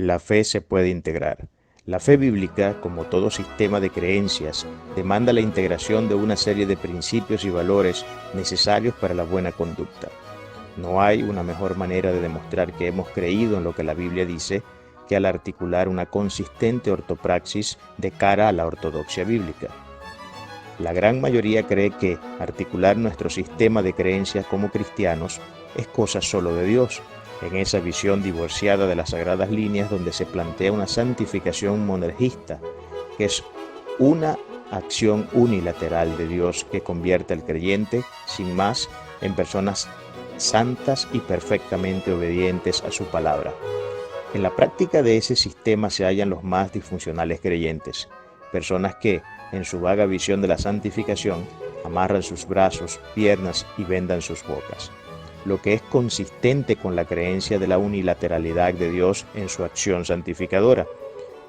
La fe se puede integrar. La fe bíblica, como todo sistema de creencias, demanda la integración de una serie de principios y valores necesarios para la buena conducta. No hay una mejor manera de demostrar que hemos creído en lo que la Biblia dice que al articular una consistente ortopraxis de cara a la ortodoxia bíblica. La gran mayoría cree que articular nuestro sistema de creencias como cristianos es cosa solo de Dios, en esa visión divorciada de las sagradas líneas donde se plantea una santificación monergista, que es una acción unilateral de Dios que convierte al creyente, sin más, en personas santas y perfectamente obedientes a su palabra. En la práctica de ese sistema se hallan los más disfuncionales creyentes, personas que, en su vaga visión de la santificación, amarran sus brazos, piernas y vendan sus bocas, lo que es consistente con la creencia de la unilateralidad de Dios en su acción santificadora,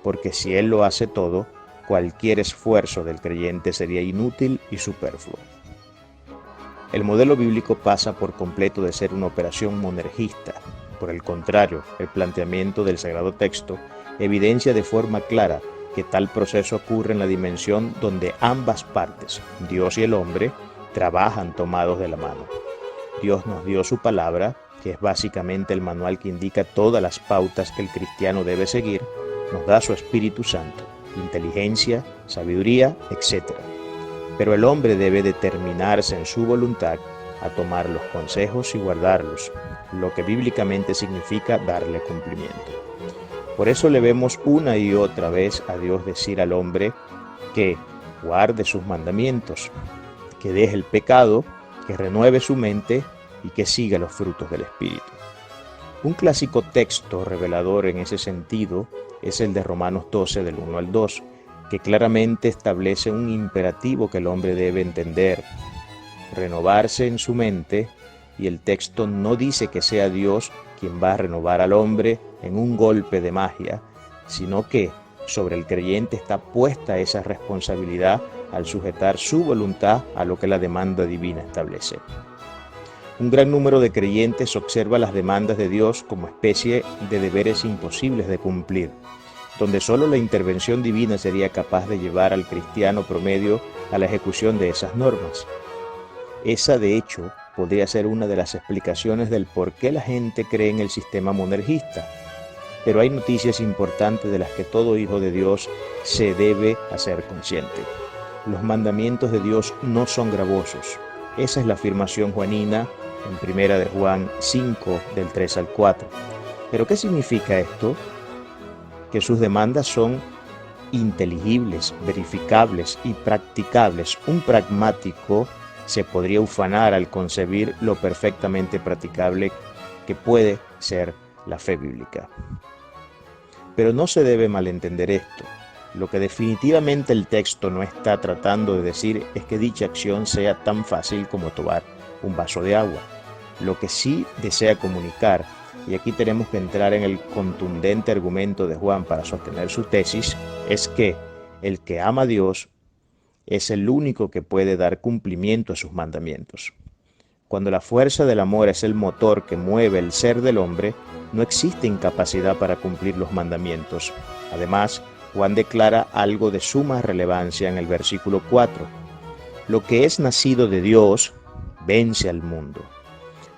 porque si Él lo hace todo, cualquier esfuerzo del creyente sería inútil y superfluo. El modelo bíblico pasa por completo de ser una operación monergista. Por el contrario, el planteamiento del Sagrado Texto evidencia de forma clara que tal proceso ocurre en la dimensión donde ambas partes, Dios y el hombre, trabajan tomados de la mano. Dios nos dio su palabra, que es básicamente el manual que indica todas las pautas que el cristiano debe seguir, nos da su Espíritu Santo, inteligencia, sabiduría, etc. Pero el hombre debe determinarse en su voluntad a tomar los consejos y guardarlos, lo que bíblicamente significa darle cumplimiento. Por eso le vemos una y otra vez a Dios decir al hombre que guarde sus mandamientos, que deje el pecado, que renueve su mente y que siga los frutos del Espíritu. Un clásico texto revelador en ese sentido es el de Romanos 12, del 1 al 2, que claramente establece un imperativo que el hombre debe entender, renovarse en su mente, y el texto no dice que sea Dios quien va a renovar al hombre en un golpe de magia, sino que sobre el creyente está puesta esa responsabilidad al sujetar su voluntad a lo que la demanda divina establece. Un gran número de creyentes observa las demandas de Dios como especie de deberes imposibles de cumplir, donde solo la intervención divina sería capaz de llevar al cristiano promedio a la ejecución de esas normas. Esa, de hecho, podría ser una de las explicaciones del por qué la gente cree en el sistema monergista. Pero hay noticias importantes de las que todo hijo de Dios se debe hacer consciente. Los mandamientos de Dios no son gravosos. Esa es la afirmación juanina en 1 de Juan 5, del 3 al 4. ¿Pero qué significa esto? Que sus demandas son inteligibles, verificables y practicables. Un pragmático se podría ufanar al concebir lo perfectamente practicable que puede ser la fe bíblica. Pero no se debe malentender esto. Lo que definitivamente el texto no está tratando de decir es que dicha acción sea tan fácil como tomar un vaso de agua. Lo que sí desea comunicar, y aquí tenemos que entrar en el contundente argumento de Juan para sostener su tesis, es que el que ama a Dios es el único que puede dar cumplimiento a sus mandamientos. Cuando la fuerza del amor es el motor que mueve el ser del hombre, no existe incapacidad para cumplir los mandamientos. Además, Juan declara algo de suma relevancia en el versículo 4. Lo que es nacido de Dios vence al mundo.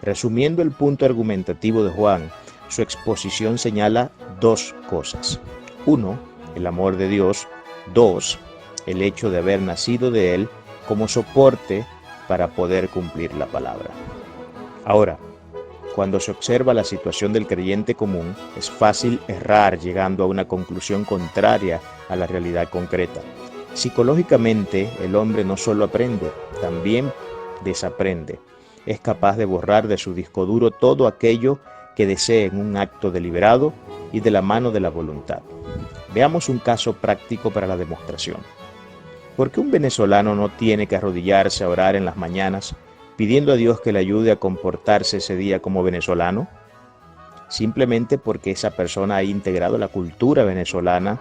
Resumiendo el punto argumentativo de Juan, su exposición señala dos cosas. 1, el amor de Dios. 2, el hecho de haber nacido de Él como soporte para poder cumplir la palabra. Ahora, cuando se observa la situación del creyente común, es fácil errar llegando a una conclusión contraria a la realidad concreta. Psicológicamente, el hombre no solo aprende, también desaprende. Es capaz de borrar de su disco duro todo aquello que desee en un acto deliberado y de la mano de la voluntad. Veamos un caso práctico para la demostración. ¿Por qué un venezolano no tiene que arrodillarse a orar en las mañanas pidiendo a Dios que le ayude a comportarse ese día como venezolano? Simplemente porque esa persona ha integrado la cultura venezolana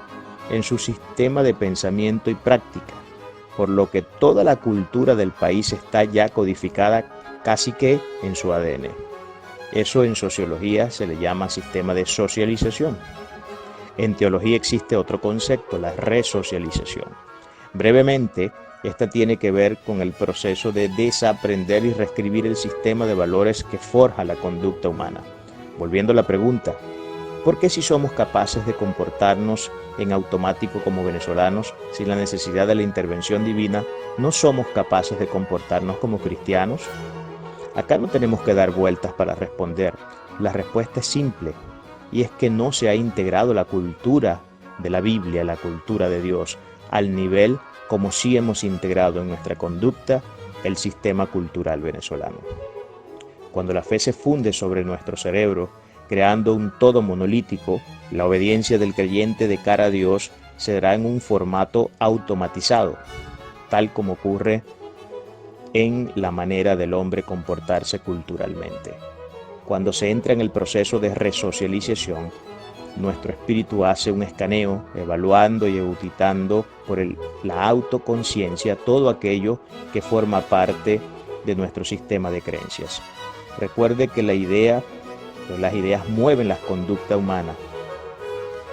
en su sistema de pensamiento y práctica, por lo que toda la cultura del país está ya codificada casi que en su ADN. Eso en sociología se le llama sistema de socialización. En teología existe otro concepto, la resocialización. Brevemente, esta tiene que ver con el proceso de desaprender y reescribir el sistema de valores que forja la conducta humana. Volviendo a la pregunta, ¿por qué si somos capaces de comportarnos en automático como venezolanos sin la necesidad de la intervención divina, no somos capaces de comportarnos como cristianos? Acá no tenemos que dar vueltas para responder. La respuesta es simple, y es que no se ha integrado la cultura de la Biblia, la cultura de Dios, al nivel como sí hemos integrado en nuestra conducta el sistema cultural venezolano. Cuando la fe se funde sobre nuestro cerebro, creando un todo monolítico, la obediencia del creyente de cara a Dios se dará en un formato automatizado, tal como ocurre en la manera del hombre comportarse culturalmente. Cuando se entra en el proceso de resocialización, nuestro espíritu hace un escaneo, evaluando y auditando por la autoconciencia todo aquello que forma parte de nuestro sistema de creencias. Recuerde que las ideas mueven la conducta humana.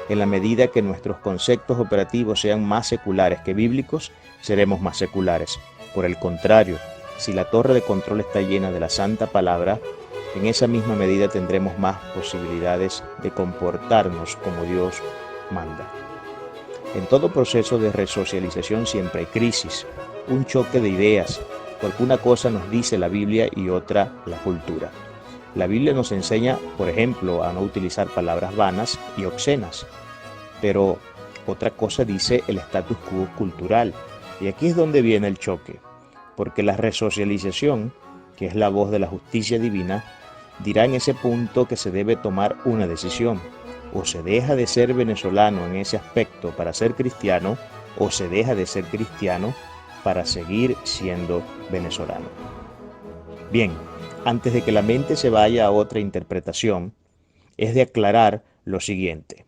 En la medida que nuestros conceptos operativos sean más seculares que bíblicos, seremos más seculares. Por el contrario, si la torre de control está llena de la santa palabra, en esa misma medida tendremos más posibilidades de comportarnos como Dios manda. En todo proceso de resocialización siempre hay crisis, un choque de ideas, porque una cosa nos dice la Biblia y otra la cultura. La Biblia nos enseña, por ejemplo, a no utilizar palabras vanas y obscenas, pero otra cosa dice el status quo cultural. Y aquí es donde viene el choque, porque la resocialización, que es la voz de la justicia divina, dirá en ese punto que se debe tomar una decisión. O se deja de ser venezolano en ese aspecto para ser cristiano, o se deja de ser cristiano para seguir siendo venezolano. Bien, antes de que la mente se vaya a otra interpretación, es de aclarar lo siguiente.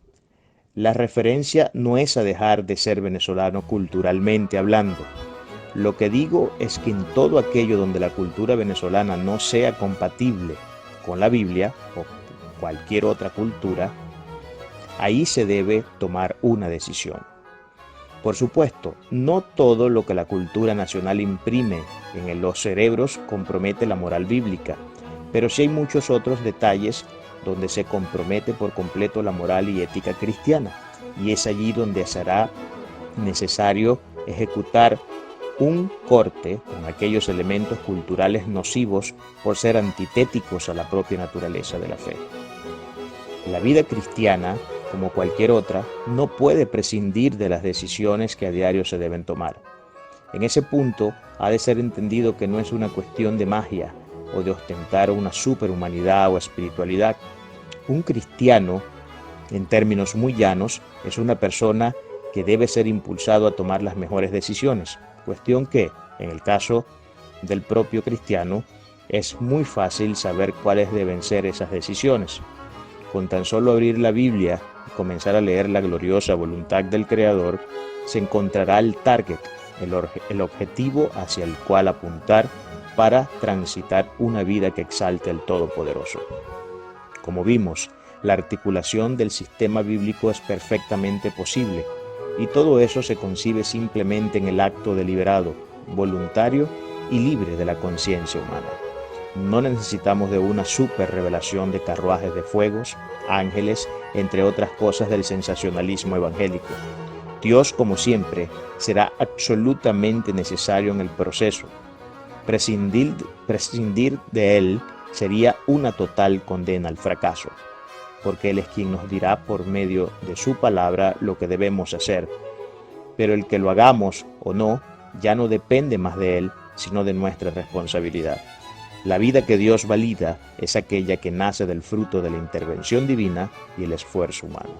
La referencia no es a dejar de ser venezolano culturalmente hablando. Lo que digo es que en todo aquello donde la cultura venezolana no sea compatible con la Biblia o cualquier otra cultura, ahí se debe tomar una decisión. Por supuesto, no todo lo que la cultura nacional imprime en los cerebros compromete la moral bíblica, pero sí hay muchos otros detalles donde se compromete por completo la moral y ética cristiana, y es allí donde será necesario ejecutar un corte con aquellos elementos culturales nocivos por ser antitéticos a la propia naturaleza de la fe. La vida cristiana, como cualquier otra, no puede prescindir de las decisiones que a diario se deben tomar. En ese punto ha de ser entendido que no es una cuestión de magia o de ostentar una superhumanidad o espiritualidad. Un cristiano, en términos muy llanos, es una persona que debe ser impulsado a tomar las mejores decisiones. Cuestión que, en el caso del propio cristiano, es muy fácil saber cuáles deben ser esas decisiones. Con tan solo abrir la Biblia y comenzar a leer la gloriosa voluntad del Creador, se encontrará el target, el objetivo hacia el cual apuntar para transitar una vida que exalte al Todopoderoso. Como vimos, la articulación del sistema bíblico es perfectamente posible, y todo eso se concibe simplemente en el acto deliberado, voluntario y libre de la conciencia humana. No necesitamos de una super revelación de carruajes de fuegos, ángeles, entre otras cosas del sensacionalismo evangélico. Dios, como siempre, será absolutamente necesario en el proceso. Prescindir de Él sería una total condena al fracaso, porque Él es quien nos dirá por medio de su palabra lo que debemos hacer. Pero el que lo hagamos o no, ya no depende más de Él, sino de nuestra responsabilidad. La vida que Dios valida es aquella que nace del fruto de la intervención divina y el esfuerzo humano.